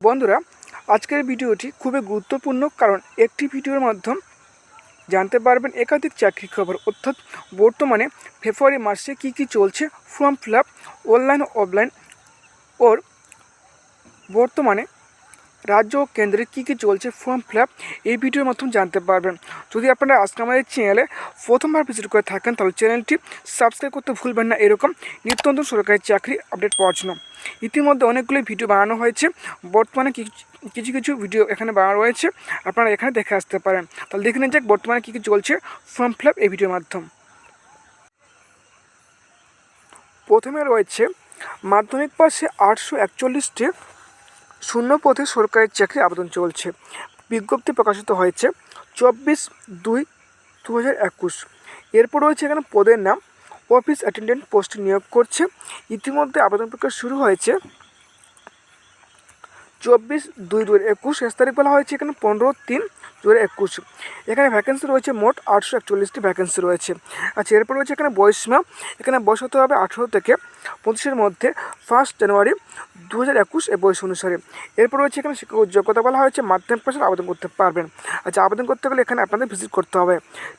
বন্ধুরা, আজকের ভিডিওটি খুবই গুরুত্বপূর্ণ, কারণ একটি ভিডিওর মাধ্যমে জানতে পারবেন একাধিক চাকরির খবর, অর্থাৎ বর্তমানে ফেব্রুয়ারি মাসে কী কী চলছে, ফর্ম ফিল আপ অনলাইন ও অফলাইন, ওর বর্তমানে রাজ্য ও কেন্দ্রে কী কী চলছে ফর্ম ফিল আপ, এই ভিডিওর মাধ্যমে জানতে পারবেন। যদি আপনারা আজকে আমাদের চ্যানেলে প্রথমবার ভিজিট করে থাকেন, তাহলে চ্যানেলটি সাবস্ক্রাইব করতে ভুলবেন না এরকম নিত্য নতুন সরকারি চাকরি আপডেট পাওয়ার জন্য। ইতিমধ্যে অনেকগুলো ভিডিও বানানো হয়েছে, বর্তমানে কিছু কিছু ভিডিও এখানে বানানো রয়েছে, আপনারা এখানে দেখে আসতে পারেন। তাহলে দেখে নিন যাক বর্তমানে কী কী চলছে ফর্ম ফিল আপ এই ভিডিওর মাধ্যমে। প্রথমে রয়েছে মাধ্যমিক পাশে 841টি শূন্য পদে সরকারি চাকরি আবেদন চলছে। বিজ্ঞপ্তি প্রকাশিত হয়েছে 24/2/2021। এরপর রয়েছে এখানে পদের নাম অফিস অ্যাটেন্ডেন্ট পোস্ট নিয়োগ করছে। ইতিমধ্যে আবেদন প্রক্রিয়া শুরু হয়েছে 24/2/2021। শেষ তারিখ বলা হয়েছে এখানে 15/3/2021। এখানে ভ্যাকেন্সি রয়েছে মোট 841টি ভ্যাকেন্সি রয়েছে। আচ্ছা, এরপর রয়েছে এখানে বয়সীমা। এখানে বয়স হতে হবে 18 থেকে 25-এর মধ্যে, 1 জানুয়ারি 2021 এর বয়স অনুসারে। এরপর রয়েছে এখানে শিক্ষাগত যোগ্যতা বলা হয়েছে মাধ্যমিক পাশে আবেদন করতে পারবেন। আচ্ছা, আবেদন করতে গেলে এখানে আপনাদের ভিজিট করতে হবে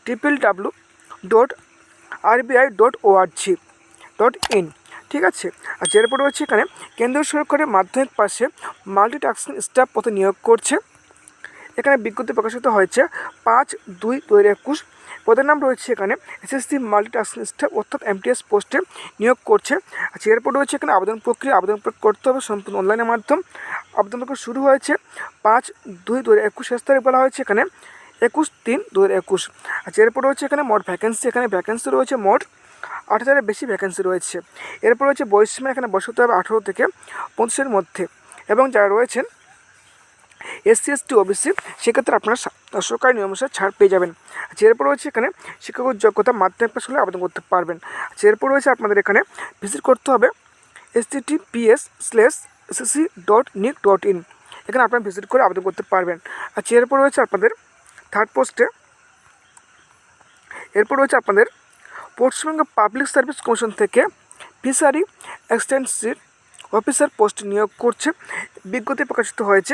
www.rbi.org.in। ঠিক আছে। আচ্ছা, এরপর রয়েছে এখানে কেন্দ্রীয় সরকারের মাধ্যমিক পাশে মাল্টিটাস্কিং স্টাফ পদে নিয়োগ করছে। এখানে বিজ্ঞপ্তি প্রকাশিত হয়েছে 5/2/2021। পদের নাম রয়েছে এখানে এসএসসি মাল্টিটাস্কিং স্টাফ অর্থাৎ MTS পোস্টে নিয়োগ করছে। আচ্ছা, এরপর রয়েছে এখানে আবেদন প্রক্রিয়া করতে হবে সম্পূর্ণ অনলাইনের মাধ্যমে। আবেদন প্রক্রিয়া শুরু হয়েছে 5/2/2021। শেষ তারিখ বলা হয়েছে এখানে 21/3/2021। আচ্ছা, এরপর রয়েছে এখানে মোট ভ্যাকেন্সি। এখানে ভ্যাকেন্সি রয়েছে মোট 8,000-এর বেশি ভ্যাকেন্সি রয়েছে। এরপর রয়েছে বয়সীমা। এখানে বয়স হতে হবে 18 থেকে 25-এর মধ্যে, এবং যারা রয়েছেন SC ST OBC সেক্ষেত্রে আপনারা সরকারি নিয়ম অনুসারে ছাড় পেয়ে যাবেন। আচ্ছা, এরপর রয়েছে এখানে শিক্ষাগত যোগ্যতা মাধ্যমিক পাশ হলে আবেদন করতে পারবেন। আচ্ছা, এরপর রয়েছে আপনাদের এখানে ভিজিট করতে হবে https://ssc.nic.in। এখানে আপনারা ভিজিট করে আবেদন করতে পারবেন। আচ্ছা, এরপর রয়েছে আপনাদের থার্ড পোস্টে। এরপর রয়েছে আপনাদের পশ্চিমবঙ্গ পাবলিক সার্ভিস কমিশন থেকে ফিশারি এক্সটেনশন অফিসার পোস্ট নিয়োগ করছে। বিজ্ঞপ্তি প্রকাশিত হয়েছে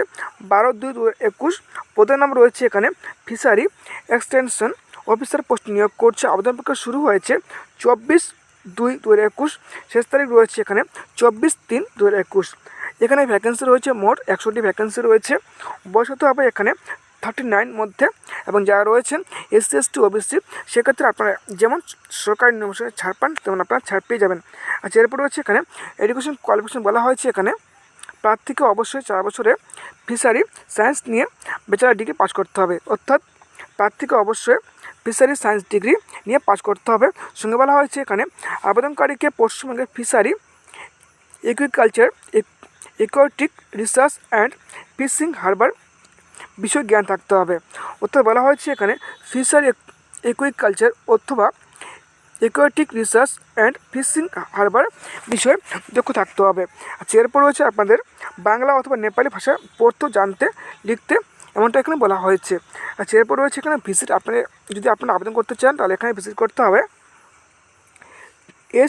12/2/2021। পদের নাম রয়েছে এখানে ফিশারি এক্সটেনশন অফিসার পোস্ট নিয়োগ করছে। আবেদন প্রক্রিয়া শুরু হয়েছে 24/2/2021। শেষ তারিখ রয়েছে এখানে 24/3/2021। এখানে ভ্যাকেন্সি রয়েছে মোট 100টি ভ্যাকেন্সি রয়েছে। বয়স হতে হবে এখানে 39 মধ্যে, এবং যারা রয়েছেন SC ST OBC সেক্ষেত্রে আপনারা যেমন সরকারি নিয়ম অনুসারে ছাড় পান, তেমন আপনারা ছাড় পেয়ে যাবেন। আচ্ছা, এরপর রয়েছে এখানে এডুকেশন কোয়ালিফিকেশন বলা হয়েছে এখানে প্রার্থীকে অবশ্যই 4 বছরে ফিশারি সায়েন্স নিয়ে ব্যাচেলার ডিগ্রি পাস করতে হবে, অর্থাৎ প্রার্থীকে অবশ্যই ফিশারি সায়েন্স ডিগ্রি নিয়ে পাস করতে হবে। সঙ্গে বলা হয়েছে এখানে আবেদনকারীকে পশ্চিমবঙ্গের fishery agriculture aquatic research and fishing harbour বিষয় জ্ঞান থাকতে হবে। অর্থাৎ বলা হয়েছে এখানে ফিশারি একুইকালচার অথবা aquatic research and fishing harbour বিষয়ে দক্ষ থাকতে হবে। আচ্ছা, এরপর রয়েছে আপনাদের বাংলা অথবা নেপালি ভাষা পড়তে, জানতে, লিখতে, এমনটা এখানে বলা হয়েছে। আচ্ছা, এরপর রয়েছে এখানে ভিজিট। যদি আপনারা আবেদন করতে চান তাহলে এখানে ভিজিট করতে হবে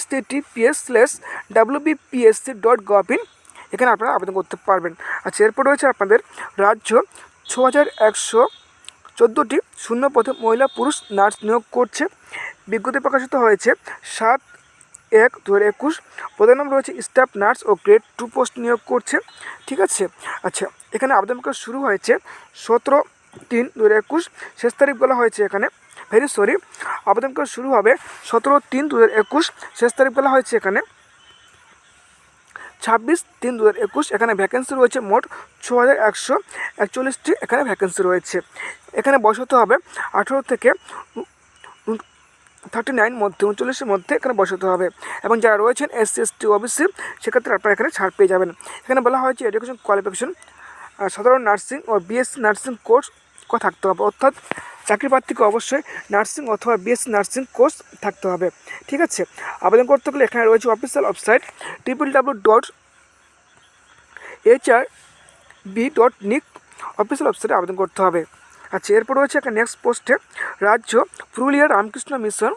https://wbpsc.gov.in। এখানে আপনারা আবেদন করতে পারবেন। আচ্ছা, এরপর রয়েছে আপনাদের রাজ্য 6114টি শূন্য পদে মহিলা পুরুষ নার্স নিয়োগ করছে। বিজ্ঞপ্তি প্রকাশিত হয়েছে 7/1/2021। পদের নাম রয়েছে স্টাফ নার্স ও গ্রেড 2 পোস্ট নিয়োগ করছে। ঠিক আছে। আচ্ছা, এখানে আবেদন প্রক্রিয়া শুরু হয়েছে 17/3/2021। শেষ তারিখ বলা হয়েছে এখানে আবেদন প্রক্রিয়া শুরু হবে 17/3/2021। শেষ তারিখ বলা হয়েছে এখানে 26/3/2021। এখানে ভ্যাকেন্সি রয়েছে মোট 6141টি এখানে ভ্যাকেন্সি রয়েছে। এখানে বয়স হতে হবে 18 থেকে 39 মধ্যে, 39-এর মধ্যে এখানে বয়স হতে হবে, এবং যারা রয়েছেন SC ST OBC সেক্ষেত্রে আপনারা এখানে ছাড় পেয়ে যাবেন। এখানে বলা হয়েছে এডুকেশন কোয়ালিফিকেশন সাধারণ নার্সিং ও BSc নার্সিং কোর্স থাকতে হবে, অর্থাৎ চাকরি প্রার্থীকে অবশ্যই নার্সিং অথবা BSc নার্সিং কোর্স থাকতে হবে। ঠিক আছে। আবেদন করতে গেলে এখানে রয়েছে অফিসিয়াল ওয়েবসাইট www.hrb.nic অফিসিয়াল ওয়েবসাইটে আবেদন করতে হবে। আচ্ছা, এরপর রয়েছে একটা নেক্সট পোস্টে রাজ্য পুরুলিয়া রামকৃষ্ণ মিশন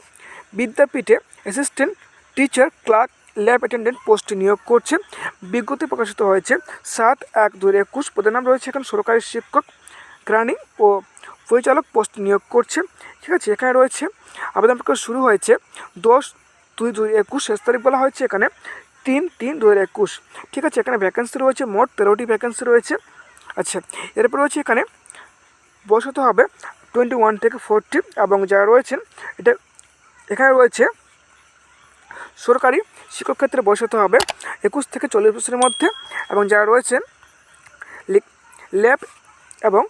বিদ্যাপীঠে assistant teacher clerk lab attendant পোস্টে নিয়োগ করছে। বিজ্ঞপ্তি প্রকাশিত হয়েছে 7/1/2021। পদের নাম রয়েছে এখানে সরকারি শিক্ষক গ্রানি ও পরিচালক পোস্ট নিয়োগ করছে। ঠিক আছে, এখানে রয়েছে আবেদন প্রক্রিয়া শুরু হয়েছে 10/2/2021, শেষ তারিখ বলা হয়েছে এখানে 3/3/2021। ঠিক আছে, এখানে ভ্যাকেন্সি রয়েছে মোট 13টি ভ্যাকেন্সি রয়েছে। আচ্ছা, এরপর রয়েছে এখানে বয়স হতে হবে 21 থেকে 40 এবং যারা রয়েছেন এখানে রয়েছে সরকারি শিক্ষক ক্ষেত্রে বয়স হতে হবে 21 থেকে 40 বছরের মধ্যে এবং যারা রয়েছেন ল্যাব এবং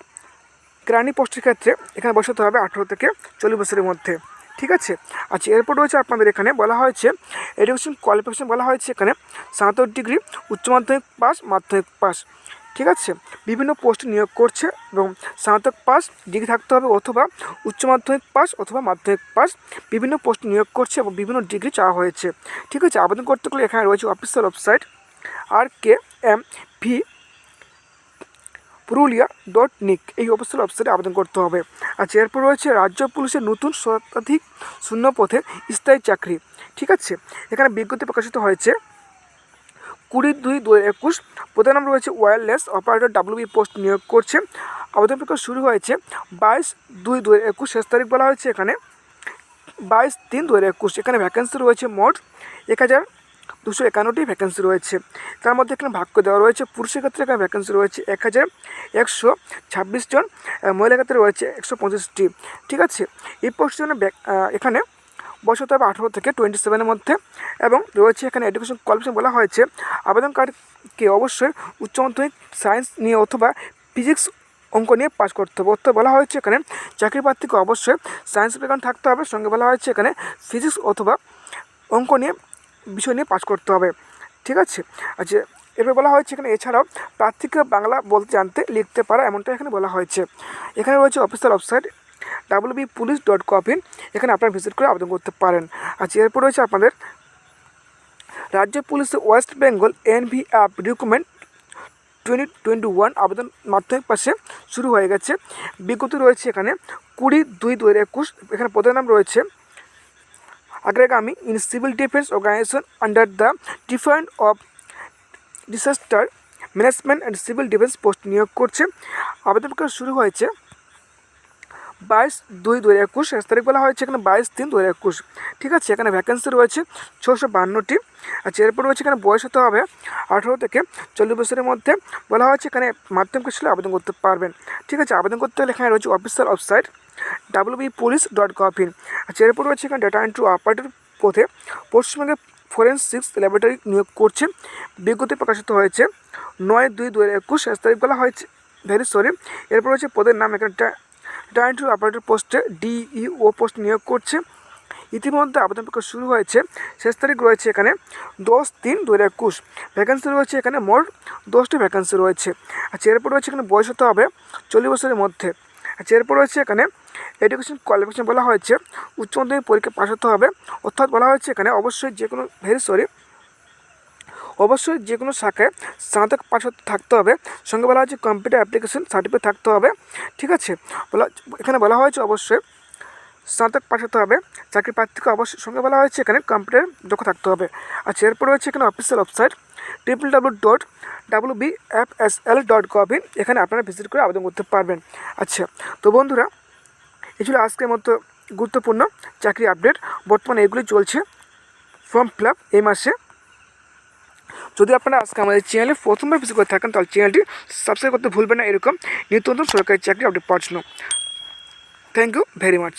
গ্রানি পোস্টের ক্ষেত্রে এখানে বয়স হতে হবে 18 থেকে 40 বছরের মধ্যে। ঠিক আছে, আচ্ছা, এরপর রয়েছে আপনাদের এখানে বলা হয়েছে এডুকেশন কোয়ালিফিকেশন বলা হয়েছে এখানে স্নাতক ডিগ্রি, উচ্চ মাধ্যমিক পাস, মাধ্যমিক পাস। ঠিক আছে, বিভিন্ন পোস্টে নিয়োগ করছে এবং স্নাতক পাস ডিগ্রি থাকতে হবে অথবা উচ্চ মাধ্যমিক পাস অথবা মাধ্যমিক পাস, বিভিন্ন পোস্টে নিয়োগ করছে এবং বিভিন্ন ডিগ্রি চাওয়া হয়েছে। ঠিক আছে, আবেদন করতে গেলে এখানে রয়েছে অফিসিয়াল ওয়েবসাইট RKMV purulia.nic, এই অফিসিয়াল ওয়েবসাইটে আবেদন করতে হবে। আচ্ছা, এরপর রয়েছে রাজ্য পুলিশের নতুন শতাধিক শূন্য পথে স্থায়ী চাকরি। ঠিক আছে, এখানে বিজ্ঞপ্তি প্রকাশিত হয়েছে 20/2/2021। পদের নাম রয়েছে ওয়্যারলেস অপারেটর WB পোস্ট নিয়োগ করছে। আবেদন প্রক্রিয়া শুরু হয়েছে 22/2/2021, শেষ তারিখ বলা হয়েছে এখানে 22/3/2021। এখানে ভ্যাকেন্সি রয়েছে মোট 1251টি ভ্যাকেন্সি রয়েছে। তার মধ্যে এখানে ভাগ করে দেওয়া রয়েছে পুরুষের ক্ষেত্রে এখানে ভ্যাকেন্সি রয়েছে 1126 জন, মহিলার ক্ষেত্রে রয়েছে 125টি। ঠিক আছে, এই পোস্টের জন্য এখানে বয়স হতে হবে 18 থেকে 27-এর মধ্যে এবং রয়েছে এখানে এডুকেশন কোয়ালিফিকেশন বলা হয়েছে আবেদনকারীকে অবশ্যই উচ্চ মাধ্যমিক সায়েন্স নিয়ে অথবা ফিজিক্স অঙ্ক নিয়ে পাস করতে হবে। অর্থাৎ বলা হয়েছে এখানে চাকরি প্রার্থীকে অবশ্যই সায়েন্স ব্যাকগ্রাউন্ড থাকতে হবে, সঙ্গে বলা হয়েছে এখানে ফিজিক্স অথবা অঙ্ক নিয়ে বিষয় নিয়ে পাস করতে হবে। ঠিক আছে, আচ্ছা, এরপর বলা হয়েছে এখানে এছাড়াও প্রার্থীকে বাংলা বলতে জানতে লিখতে পারা এমনটা এখানে বলা হয়েছে। এখানে রয়েছে অফিসিয়াল ওয়েবসাইট wbpolice.gov.in, এখানে আপনারা ভিজিট করে আবেদন করতে পারেন। আচ্ছা, এরপর রয়েছে আপনাদের রাজ্য পুলিশের ওয়েস্ট বেঙ্গল NVAP রিক্রুটমেন্ট 2021 আবেদন মাধ্যমিক পাশে শুরু হয়ে গেছে। বিজ্ঞপ্তি রয়েছে এখানে 20/2/2021। এখানে পদের নাম রয়েছে আগ্রাগামী in civil defence organisation under the different of disaster management and civil defence post নিয়োগ করছে। আবেদন প্রক্রিয়া শুরু হয়েছে 22/2/2021, শেষ তারিখ বলা হয়েছে এখানে 22/3/2021। ঠিক আছে, এখানে ভ্যাকেন্সি রয়েছে 652টি। আচ্ছা, এরপর রয়েছে এখানে বয়স হতে হবে 18 থেকে 40 বছরের মধ্যে, বলা হয়েছে এখানে মাধ্যমিক ছিল আবেদন করতে পারবেন। ঠিক আছে, আবেদন করতে হলে এখানে রয়েছে অফিসিয়াল ওয়েবসাইট wbpolice.gov.in। আচ্ছা, এরপর রয়েছে এখানে ডাটা এন্ট্রি অপারেটর পদে পশ্চিমবঙ্গে ফরেন্সিক্স ল্যাবরেটরি নিয়োগ করছে। বিজ্ঞপ্তি প্রকাশিত হয়েছে 9/2/2021, শেষ তারিখ বলা হয়েছে এরপর রয়েছে পদের নাম এখানে ডাটা এন্ট্রি অপারেটর পোস্টে DEO পোস্ট নিয়োগ করছে। ইতিমধ্যে আবেদন প্রক্রিয়া শুরু হয়েছে, শেষ তারিখ রয়েছে এখানে 10/3/2021। ভ্যাকেন্সি রয়েছে এখানে মোট 10টি ভ্যাকেন্সি রয়েছে। আচ্ছা, এরপর রয়েছে এখানে বয়স হতে হবে 40 বছরের মধ্যে। আচ্ছা, এরপর রয়েছে এখানে এডুকেশন কোয়ালিফিকেশন বলা হয়েছে উচ্চ মাধ্যমিক পরীক্ষা পাস হতে হবে। অর্থাৎ বলা হয়েছে এখানে অবশ্যই যে কোনো শাখায় স্নাতক পাস থাকতে হবে, সঙ্গে বলা হয়েছে কম্পিউটার অ্যাপ্লিকেশন সার্টিফিকেট থাকতে হবে। ঠিক আছে, এখানে বলা হয়েছে অবশ্যই স্নাতক পাস হতে হবে চাকরি প্রার্থীকে, অবশ্যই সঙ্গে বলা হয়েছে এখানে কম্পিউটার দক্ষ থাকতে হবে। আচ্ছা, এরপর রয়েছে এখানে অফিসিয়াল ওয়েবসাইট www.wbfsl.gov.in, এখানে আপনারা ভিজিট করে আবেদন করতে পারবেন। আচ্ছা, তো বন্ধুরা, এই ছিল আজকের মতো গুরুত্বপূর্ণ চাকরি আপডেট। বর্তমানে এগুলি চলছে ফর্ম ফিল আপ এই মাসে। যদি আপনারা আজকে আমাদের চ্যানেলে প্রথমবার ভিজিট করে থাকেন তাহলে চ্যানেলটি সাবস্ক্রাইব করতে ভুলবেন না এরকম নিত্য নতুন সরকারি চাকরি আপডেট পাওয়ার জন্য। Thank you very much.